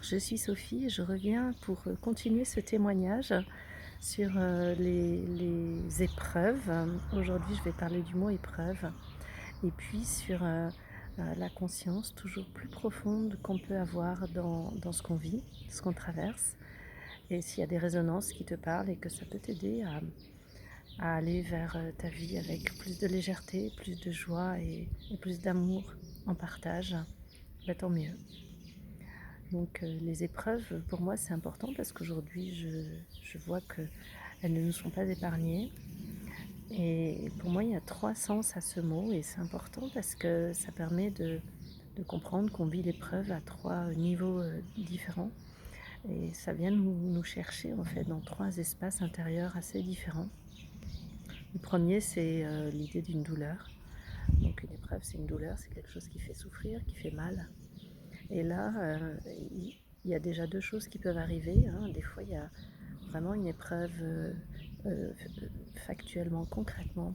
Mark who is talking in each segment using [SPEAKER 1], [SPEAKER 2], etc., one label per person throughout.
[SPEAKER 1] Je suis Sophie et je reviens pour continuer ce témoignage sur les épreuves. Aujourd'hui, je vais parler du mot épreuve et puis sur la conscience toujours plus profonde qu'on peut avoir dans ce qu'on vit, ce qu'on traverse, et s'il y a des résonances qui te parlent et que ça peut t'aider à aller vers ta vie avec plus de légèreté, plus de joie et plus d'amour en partage, tant mieux. Donc les épreuves, pour moi, c'est important parce qu'aujourd'hui, je vois qu'elles ne nous sont pas épargnées. Et pour moi, il y a 3 sens à ce mot et c'est important parce que ça permet de comprendre qu'on vit l'épreuve à 3 niveaux différents. Et ça vient nous chercher en fait dans 3 espaces intérieurs assez différents. Le premier, c'est l'idée d'une douleur. Donc une épreuve, c'est une douleur, c'est quelque chose qui fait souffrir, qui fait mal. Et là, il y a déjà 2 choses qui peuvent arriver, hein. Des fois, il y a vraiment une épreuve euh, factuellement, concrètement,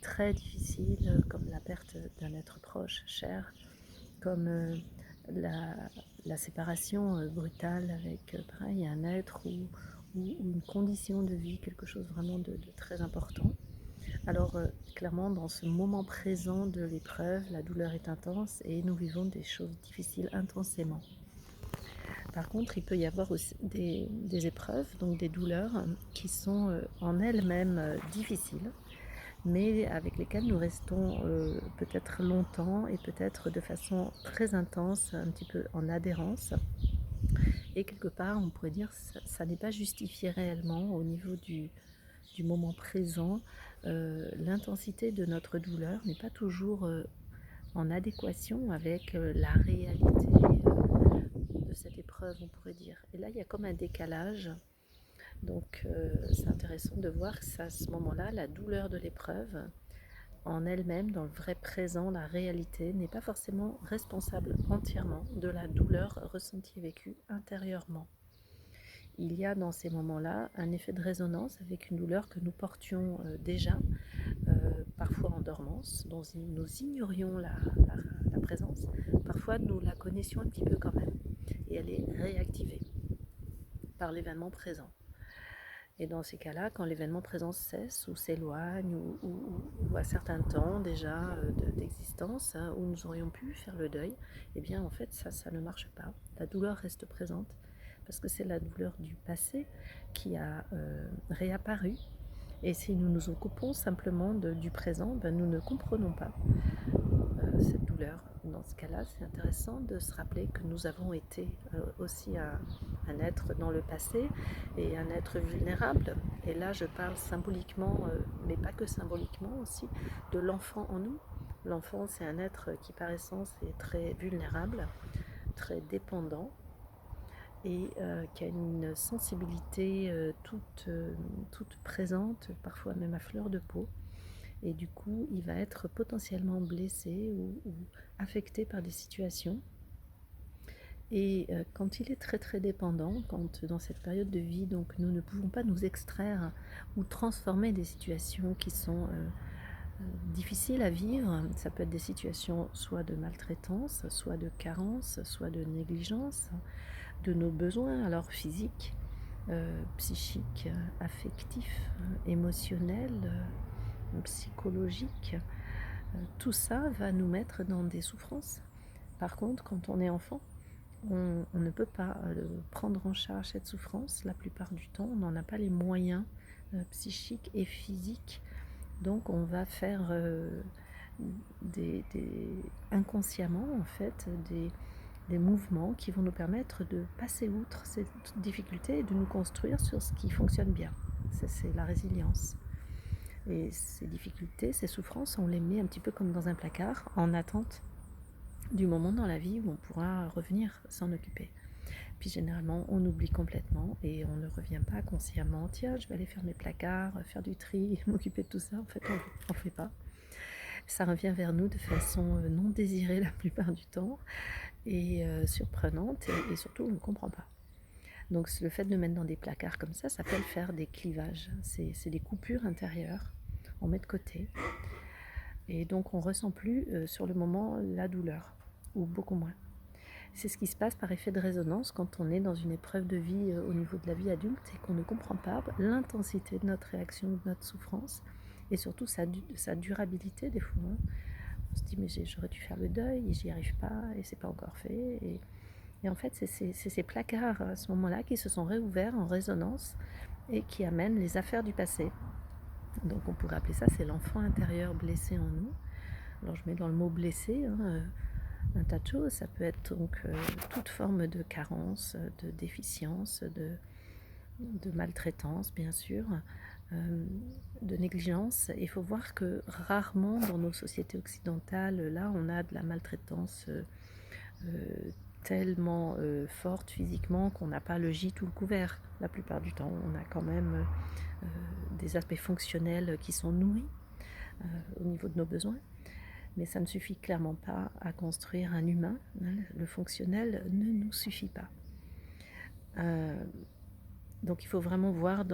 [SPEAKER 1] très difficile, comme la perte d'un être proche, cher, comme la, la séparation brutale avec, pareil, un être ou une condition de vie, quelque chose vraiment de très important. Alors, clairement, dans ce moment présent de l'épreuve, la douleur est intense et nous vivons des choses difficiles intensément. Par contre, il peut y avoir aussi des épreuves, donc des douleurs, qui sont en elles-mêmes difficiles, mais avec lesquelles nous restons peut-être longtemps et peut-être de façon très intense, un petit peu en adhérence. Et quelque part, on pourrait dire que ça n'est pas justifié réellement au niveau du moment présent. L'intensité de notre douleur n'est pas toujours en adéquation avec la réalité de cette épreuve, on pourrait dire. Et là, il y a comme un décalage. Donc, c'est intéressant de voir que à ce moment-là, la douleur de l'épreuve, en elle-même, dans le vrai présent, la réalité, n'est pas forcément responsable entièrement de la douleur ressentie et vécue intérieurement. Il y a dans ces moments-là un effet de résonance avec une douleur que nous portions déjà, parfois en dormance, dont nous ignorions la présence, parfois nous la connaissions un petit peu quand même, et elle est réactivée par l'événement présent. Et dans ces cas-là, quand l'événement présent cesse ou s'éloigne ou à certains temps déjà d'existence, hein, où nous aurions pu faire le deuil, eh bien en fait ça ne marche pas. La douleur reste présente parce que c'est la douleur du passé qui a réapparu. Et si nous nous occupons simplement du présent, ben, nous ne comprenons pas cette douleur. Dans ce cas-là, c'est intéressant de se rappeler que nous avons été aussi un être dans le passé et un être vulnérable. Et là, je parle symboliquement, mais pas que symboliquement aussi, de l'enfant en nous. L'enfant, c'est un être qui par essence est très vulnérable, très dépendant et qui a une sensibilité toute présente, parfois même à fleur de peau. Et du coup, il va être potentiellement blessé ou affecté par des situations. Et quand il est très très dépendant, quand dans cette période de vie, donc nous ne pouvons pas nous extraire ou transformer des situations qui sont difficiles à vivre, ça peut être des situations soit de maltraitance, soit de carence, soit de négligence, de nos besoins, alors physiques, psychiques, affectifs, émotionnels, psychologiques. Tout ça va nous mettre dans des souffrances. Par contre, quand on est enfant, on ne peut pas prendre en charge cette souffrance. La plupart du temps, on n'en a pas les moyens psychiques et physiques. Donc, on va faire inconsciemment, en fait, des mouvements qui vont nous permettre de passer outre cette difficulté et de nous construire sur ce qui fonctionne bien. C'est la résilience. Et ces difficultés, ces souffrances, on les met un petit peu comme dans un placard en attente du moment dans la vie où on pourra revenir s'en occuper. Puis généralement, on oublie complètement et on ne revient pas consciemment. Tiens, je vais aller faire mes placards, faire du tri, m'occuper de tout ça. En fait, on ne fait pas. Ça revient vers nous de façon non désirée la plupart du temps et surprenante et surtout, on ne comprend pas. Donc le fait de mettre dans des placards comme ça s'appelle faire des clivages. C'est des coupures intérieures. On met de côté. Et donc on ne ressent plus sur le moment la douleur, ou beaucoup moins. C'est ce qui se passe par effet de résonance quand on est dans une épreuve de vie au niveau de la vie adulte et qu'on ne comprend pas l'intensité de notre réaction, de notre souffrance et surtout sa durabilité des fois. Hein. On se dit mais j'aurais dû faire le deuil et j'y arrive pas et c'est pas encore fait. Et en fait c'est ces placards à ce moment-là qui se sont réouverts en résonance et qui amènent les affaires du passé. Donc on pourrait appeler ça c'est l'enfant intérieur blessé en nous. Alors je mets dans le mot blessé un tas de choses, ça peut être donc toute forme de carence, de déficience, de maltraitance bien sûr, de négligence. Il faut voir que rarement dans nos sociétés occidentales, là on a de la maltraitance tellement forte physiquement qu'on n'a pas le gîte ou le couvert. La plupart du temps, on a quand même des aspects fonctionnels qui sont nourris au niveau de nos besoins. Mais ça ne suffit clairement pas à construire un humain. Le fonctionnel ne nous suffit pas. Donc il faut vraiment voir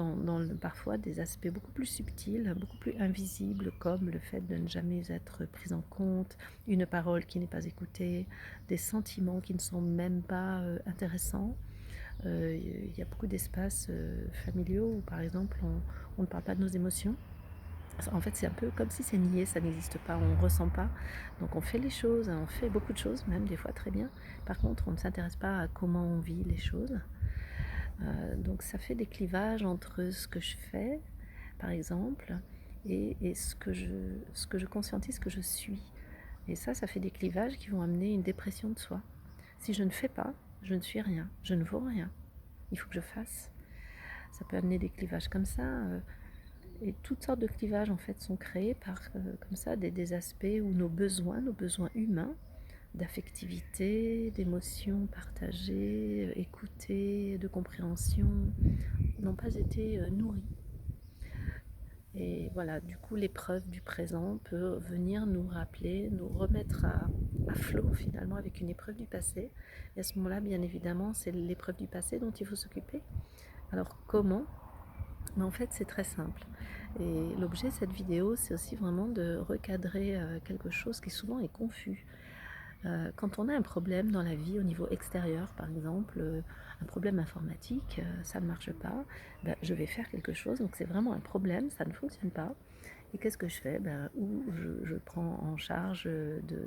[SPEAKER 1] parfois des aspects beaucoup plus subtils, beaucoup plus invisibles, comme le fait de ne jamais être pris en compte, une parole qui n'est pas écoutée, des sentiments qui ne sont même pas intéressants. Il y a beaucoup d'espaces familiaux où par exemple on ne parle pas de nos émotions. En fait, c'est un peu comme si c'est nié, ça n'existe pas, on ne ressent pas. Donc on fait les choses, on fait beaucoup de choses, même des fois très bien. Par contre, on ne s'intéresse pas à comment on vit les choses. Donc ça fait des clivages entre ce que je fais, par exemple, et ce que je conscientise, ce que je suis. Et ça fait des clivages qui vont amener une dépression de soi. Si je ne fais pas, je ne suis rien, je ne vaux rien. Il faut que je fasse. Ça peut amener des clivages comme ça. Et toutes sortes de clivages en fait sont créés par comme ça des aspects où nos besoins humains, d'affectivité, d'émotions partagées, écoutées, de compréhension, n'ont pas été nourris. Et voilà, du coup, l'épreuve du présent peut venir nous rappeler, nous remettre à flot finalement avec une épreuve du passé. Et à ce moment-là, bien évidemment, c'est l'épreuve du passé dont il faut s'occuper. Alors comment ? Mais en fait, c'est très simple. Et l'objet de cette vidéo, c'est aussi vraiment de recadrer quelque chose qui souvent est confus. Quand on a un problème dans la vie au niveau extérieur, par exemple, un problème informatique, ça ne marche pas, ben, je vais faire quelque chose, donc c'est vraiment un problème, ça ne fonctionne pas. Et qu'est-ce que je fais? Ou je prends en charge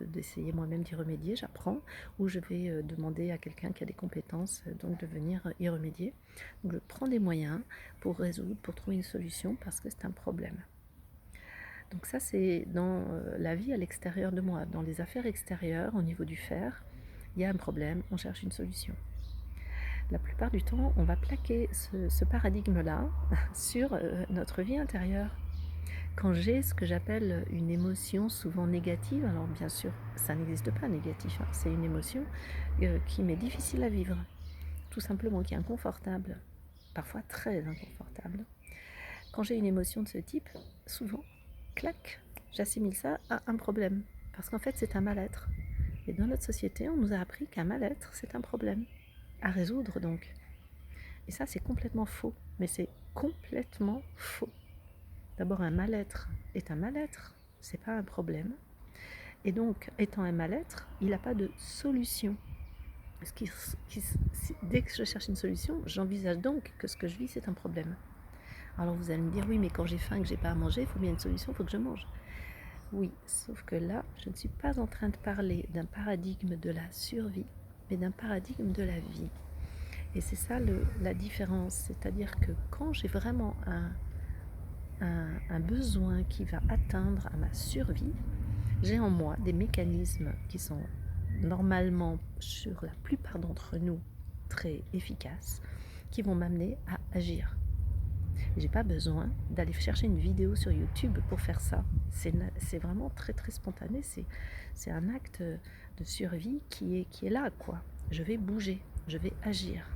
[SPEAKER 1] d'essayer moi-même d'y remédier, j'apprends, ou je vais demander à quelqu'un qui a des compétences donc de venir y remédier. Donc je prends des moyens pour résoudre, pour trouver une solution parce que c'est un problème. Donc ça, c'est dans la vie à l'extérieur de moi, dans les affaires extérieures, au niveau du faire, il y a un problème, on cherche une solution. La plupart du temps, on va plaquer ce paradigme-là sur notre vie intérieure. Quand j'ai ce que j'appelle une émotion souvent négative, alors bien sûr, ça n'existe pas négatif, hein, c'est une émotion qui m'est difficile à vivre, tout simplement, qui est inconfortable, parfois très inconfortable. Quand j'ai une émotion de ce type, souvent, clac, j'assimile ça à un problème. Parce qu'en fait, c'est un mal-être. Et dans notre société, on nous a appris qu'un mal-être, c'est un problème. À résoudre donc. Et ça, c'est complètement faux. Mais c'est complètement faux. D'abord, un mal-être est un mal-être. C'est pas un problème. Et donc, étant un mal-être, il n'a pas de solution. Dès que je cherche une solution, j'envisage donc que ce que je vis, c'est un problème. Alors vous allez me dire, oui, mais quand j'ai faim et que j'ai pas à manger, il faut bien une solution, il faut que je mange. Oui, sauf que là, je ne suis pas en train de parler d'un paradigme de la survie, mais d'un paradigme de la vie. Et c'est ça la différence, c'est-à-dire que quand j'ai vraiment un besoin qui va atteindre à ma survie, j'ai en moi des mécanismes qui sont normalement, sur la plupart d'entre nous, très efficaces, qui vont m'amener à agir. J'ai pas besoin d'aller chercher une vidéo sur YouTube pour faire ça. C'est vraiment très très spontané. C'est un acte de survie qui est là, quoi. Je vais bouger, je vais agir.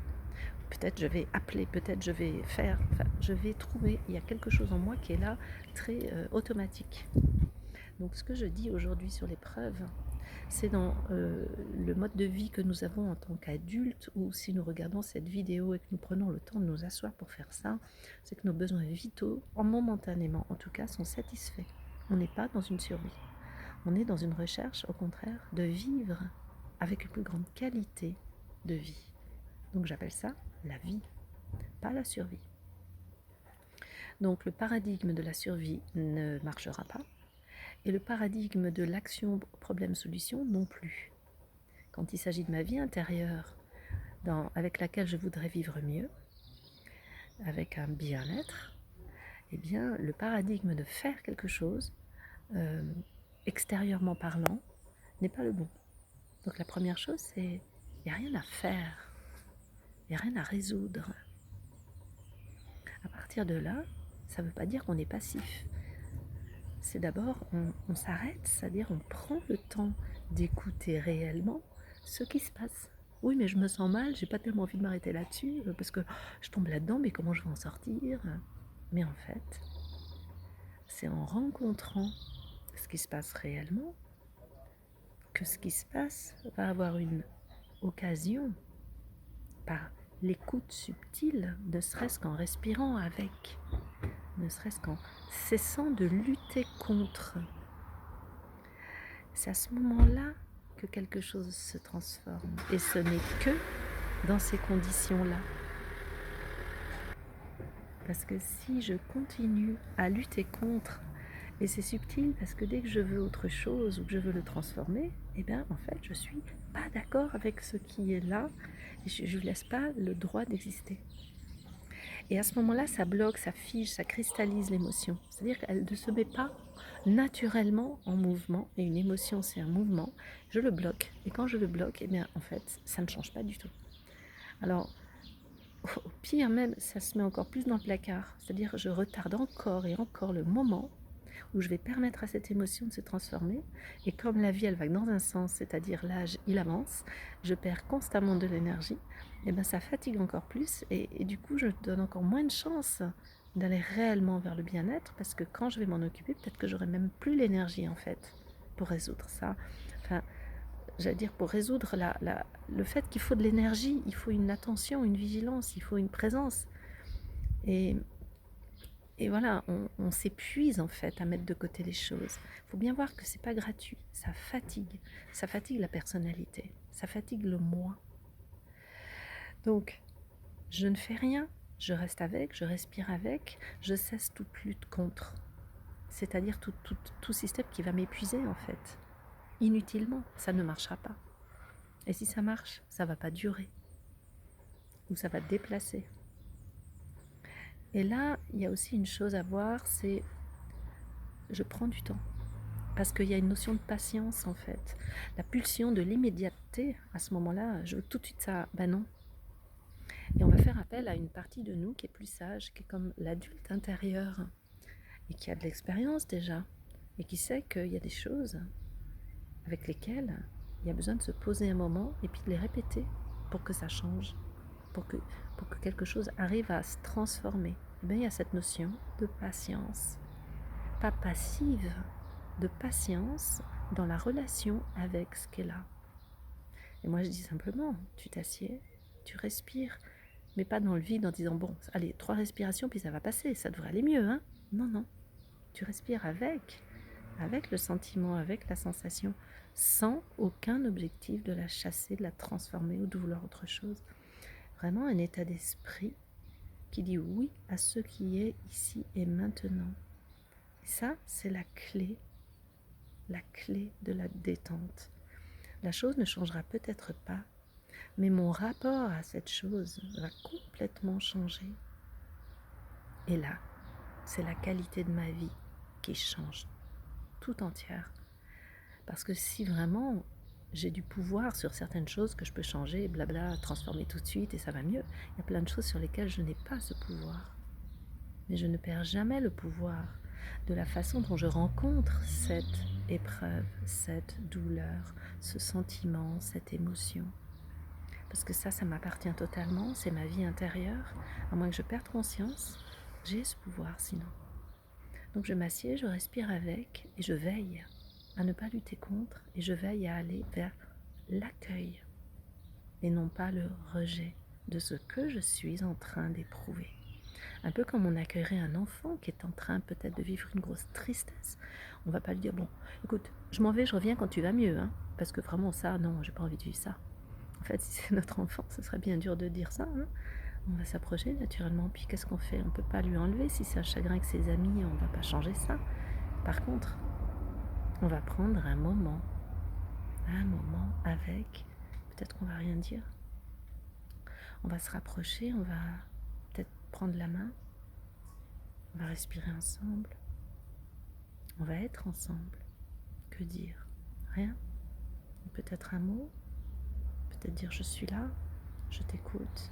[SPEAKER 1] Peut-être je vais appeler, peut-être je vais faire. Enfin, je vais trouver. Il y a quelque chose en moi qui est là, très automatique. Donc ce que je dis aujourd'hui sur l'épreuve, c'est dans le mode de vie que nous avons en tant qu'adultes, ou si nous regardons cette vidéo et que nous prenons le temps de nous asseoir pour faire ça, c'est que nos besoins vitaux, momentanément en tout cas, sont satisfaits. On n'est pas dans une survie. On est dans une recherche, au contraire, de vivre avec une plus grande qualité de vie. Donc j'appelle ça la vie, pas la survie. Donc le paradigme de la survie ne marchera pas et le paradigme de l'action problème-solution non plus. Quand il s'agit de ma vie intérieure avec laquelle je voudrais vivre mieux, avec un bien-être, eh bien le paradigme de faire quelque chose, extérieurement parlant, n'est pas le bon. Donc la première chose, c'est il n'y a rien à faire, il n'y a rien à résoudre. À partir de là, ça ne veut pas dire qu'on est passif. C'est d'abord, on s'arrête, c'est-à-dire on prend le temps d'écouter réellement ce qui se passe. Oui, mais je me sens mal, j'ai pas tellement envie de m'arrêter là-dessus, parce que je tombe là-dedans, mais comment je vais en sortir? Mais en fait, c'est en rencontrant ce qui se passe réellement que ce qui se passe va avoir une occasion par l'écoute subtile, ne serait-ce qu'en respirant avec, ne serait-ce qu'en cessant de lutter contre. C'est à ce moment-là que quelque chose se transforme. Et ce n'est que dans ces conditions-là. Parce que si je continue à lutter contre, et c'est subtil parce que dès que je veux autre chose ou que je veux le transformer, eh bien en fait je suis pas d'accord avec ce qui est là et je ne laisse pas le droit d'exister. Et à ce moment-là, ça bloque, ça fige, ça cristallise l'émotion. C'est-à-dire qu'elle ne se met pas naturellement en mouvement. Et une émotion, c'est un mouvement. Je le bloque. Et quand je le bloque, eh bien, en fait, ça ne change pas du tout. Alors, au pire même, ça se met encore plus dans le placard. C'est-à-dire que je retarde encore et encore le moment où je vais permettre à cette émotion de se transformer. Et comme la vie, elle va dans un sens, c'est-à-dire l'âge, il avance, je perds constamment de l'énergie, et bien ça fatigue encore plus. Et du coup, je donne encore moins de chance d'aller réellement vers le bien-être, parce que quand je vais m'en occuper, peut-être que j'aurai même plus l'énergie, en fait, pour résoudre ça. Enfin, j'allais dire, pour résoudre le fait qu'il faut de l'énergie, il faut une attention, une vigilance, il faut une présence. Et voilà, on s'épuise en fait à mettre de côté les choses. Il faut bien voir que c'est pas gratuit, ça fatigue la personnalité, ça fatigue le moi. Donc, je ne fais rien, je reste avec, je respire avec, je cesse toute lutte contre. C'est-à-dire tout système qui va m'épuiser en fait. Inutilement, ça ne marchera pas. Et si ça marche, ça va pas durer. Ou ça va te déplacer. Et là, il y a aussi une chose à voir, c'est je prends du temps. Parce qu'il y a une notion de patience en fait. La pulsion de l'immédiateté, à ce moment-là, je veux tout de suite ça. Ben non. Et on va faire appel à une partie de nous qui est plus sage, qui est comme l'adulte intérieur, et qui a de l'expérience déjà, et qui sait qu'il y a des choses avec lesquelles il y a besoin de se poser un moment et puis de les répéter pour que ça change, pour que quelque chose arrive à se transformer. Et bien, il y a cette notion de patience. Pas passive, de patience dans la relation avec ce qui est là. Et moi je dis simplement, tu t'assieds, tu respires, mais pas dans le vide en disant bon, allez, 3 respirations puis ça va passer, ça devrait aller mieux, hein. Non, non, tu respires avec le sentiment, avec la sensation, sans aucun objectif de la chasser, de la transformer ou de vouloir autre chose. Vraiment un état d'esprit qui dit oui à ce qui est ici et maintenant. Et ça, c'est la clé de la détente. La chose ne changera peut-être pas, mais mon rapport à cette chose va complètement changer. Et là, c'est la qualité de ma vie qui change tout entière. Parce que si vraiment j'ai du pouvoir sur certaines choses que je peux changer, blabla, transformer tout de suite et ça va mieux, il y a plein de choses sur lesquelles je n'ai pas ce pouvoir. Mais je ne perds jamais le pouvoir de la façon dont je rencontre cette épreuve, cette douleur, ce sentiment, cette émotion. Parce que ça m'appartient totalement, c'est ma vie intérieure. À moins que je perde conscience, j'ai ce pouvoir sinon. Donc je m'assieds, je respire avec et je veille à ne pas lutter contre et je veille à aller vers l'accueil et non pas le rejet de ce que je suis en train d'éprouver. Un peu comme on accueillerait un enfant qui est en train peut-être de vivre une grosse tristesse. On va pas lui dire, bon, écoute, je m'en vais, je reviens quand tu vas mieux, hein, parce que vraiment ça, non, j'ai pas envie de vivre ça. En fait, si c'est notre enfant, ce serait bien dur de dire ça, hein. On va s'approcher naturellement, puis qu'est-ce qu'on fait? On peut pas lui enlever, si c'est un chagrin avec ses amis, on va pas changer ça. Par contre, on va prendre un moment avec, peut-être qu'on va rien dire, on va se rapprocher, on va peut-être prendre la main, on va respirer ensemble, on va être ensemble. Que dire? Rien. Peut-être un mot, peut-être dire je suis là, je t'écoute,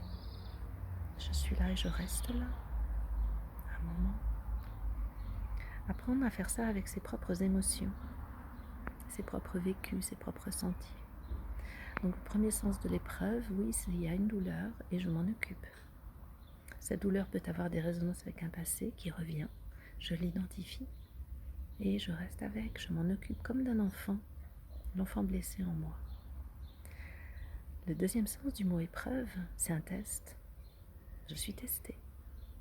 [SPEAKER 1] je suis là et je reste là, un moment. Apprendre à faire ça avec ses propres émotions, ses propres vécus, ses propres sentis. Donc le premier sens de l'épreuve, oui, il y a une douleur et je m'en occupe. Cette douleur peut avoir des résonances avec un passé qui revient, je l'identifie et je reste avec, je m'en occupe comme d'un enfant, l'enfant blessé en moi. Le deuxième sens du mot épreuve, c'est un test. Je suis testée.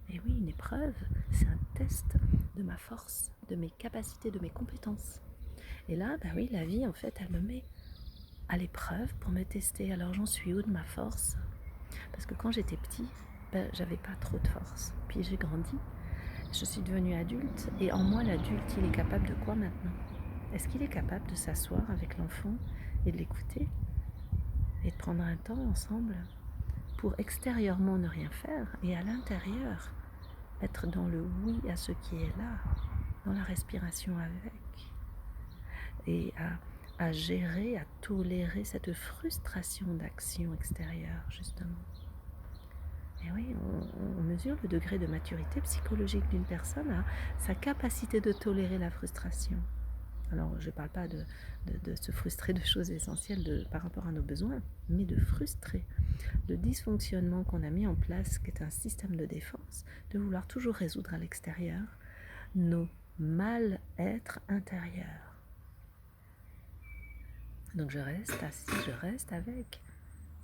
[SPEAKER 1] Et oui, une épreuve, c'est un test de ma force, de mes capacités, de mes compétences. Et là, bah oui, la vie, en fait, elle me met à l'épreuve pour me tester. Alors j'en suis où de ma force? Parce que quand j'étais petit, j'avais pas trop de force. Puis j'ai grandi, je suis devenue adulte, et en moi, l'adulte, il est capable de quoi maintenant? Est-ce qu'il est capable de s'asseoir avec l'enfant et de l'écouter et de prendre un temps ensemble pour extérieurement ne rien faire et à l'intérieur être dans le oui à ce qui est là, dans la respiration avec, et à gérer, à tolérer cette frustration d'action extérieure, justement. Et oui, on mesure le degré de maturité psychologique d'une personne à sa capacité de tolérer la frustration. Alors, je ne parle pas de se frustrer de choses essentielles par rapport à nos besoins, mais de frustrer le dysfonctionnement qu'on a mis en place, qui est un système de défense, de vouloir toujours résoudre à l'extérieur nos mal-être intérieurs. Donc je reste assis, je reste avec,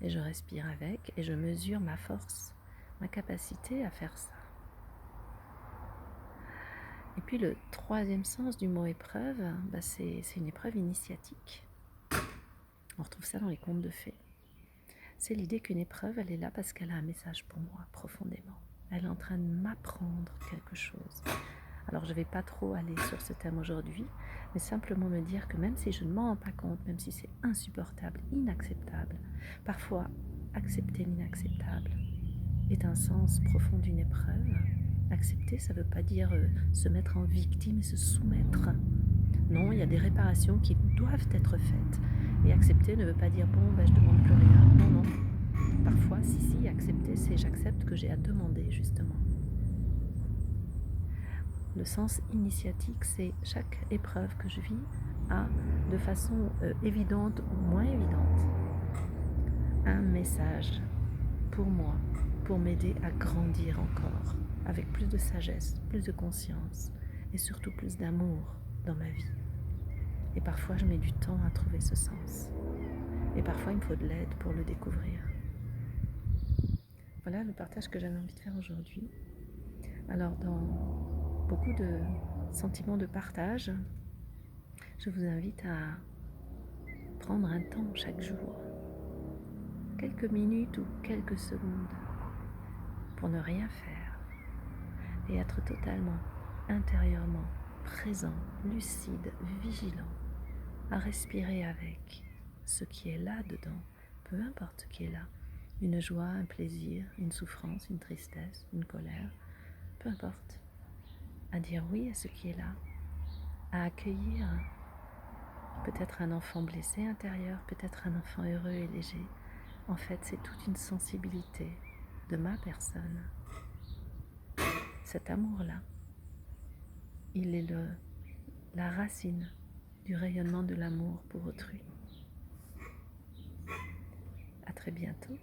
[SPEAKER 1] et je respire avec, et je mesure ma force, ma capacité à faire ça. Et puis le troisième sens du mot épreuve, c'est une épreuve initiatique. On retrouve ça dans les contes de fées. C'est l'idée qu'une épreuve, elle est là parce qu'elle a un message pour moi, profondément. Elle est en train de m'apprendre quelque chose. Alors je ne vais pas trop aller sur ce thème aujourd'hui, mais simplement me dire que même si je ne m'en rends pas compte, même si c'est insupportable, inacceptable, parfois accepter l'inacceptable est un sens profond d'une épreuve. Accepter, ça ne veut pas dire se mettre en victime et se soumettre. Non, il y a des réparations qui doivent être faites. Et accepter ne veut pas dire bon, je ne demande plus rien. Non, non. Parfois, si, accepter, c'est j'accepte que j'ai à demander, justement. Le sens initiatique, c'est chaque épreuve que je vis a, de façon évidente ou moins évidente, un message pour moi, pour m'aider à grandir encore, avec plus de sagesse, plus de conscience et surtout plus d'amour dans ma vie. Et parfois, je mets du temps à trouver ce sens. Et parfois, il me faut de l'aide pour le découvrir. Voilà le partage que j'avais envie de faire aujourd'hui. Alors, dans beaucoup de sentiments de partage, je vous invite à prendre un temps chaque jour, quelques minutes ou quelques secondes, pour ne rien faire et être totalement, intérieurement, présent, lucide, vigilant, à respirer avec ce qui est là dedans, peu importe ce qui est là, une joie, un plaisir, une souffrance, une tristesse, une colère, peu importe, à dire oui à ce qui est là, à accueillir peut-être un enfant blessé intérieur, peut-être un enfant heureux et léger. En fait, c'est toute une sensibilité de ma personne. Cet amour-là, il est la racine du rayonnement de l'amour pour autrui. À très bientôt.